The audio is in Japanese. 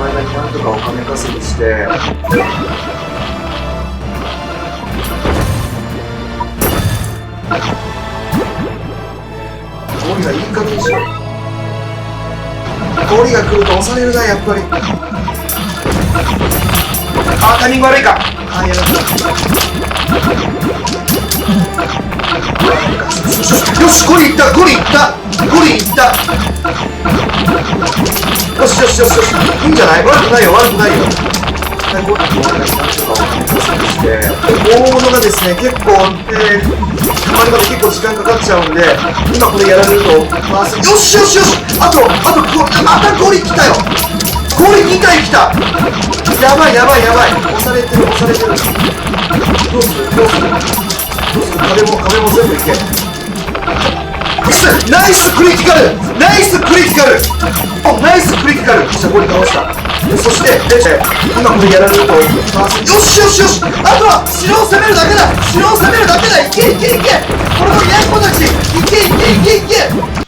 の間になんとかお金稼ぎして、氷がいい加減にしろ。氷が来ると押されるな、やっぱり。あ、タイミング悪いか。あ、やられた。よし、ゴリいった、ゴリいった、ゴリいった。よしよしよしよし、いいんじゃない？悪くないよ、悪くないよ。ゴリの中になんとかお金稼ぎして、大物がですね、結構、たまりまで結構時間かかっちゃうんで、今これやられると、まず、よしよしよし、あと、またゴリ来たよ。ゴリ2体来た。やばいやばいやばい。押されてる押されてる。どうするどうするどうする。壁も全部いけ。ナイスクリティカル、ナイスクリティカル、おナイスクリティカル。じゃあゴリ倒した。そして今これやられると、よしよしよし、あとは城を攻めるだけだ、城を攻めるだけだ。いけいけいけ、これもやっこたち、いけいけいけいけ。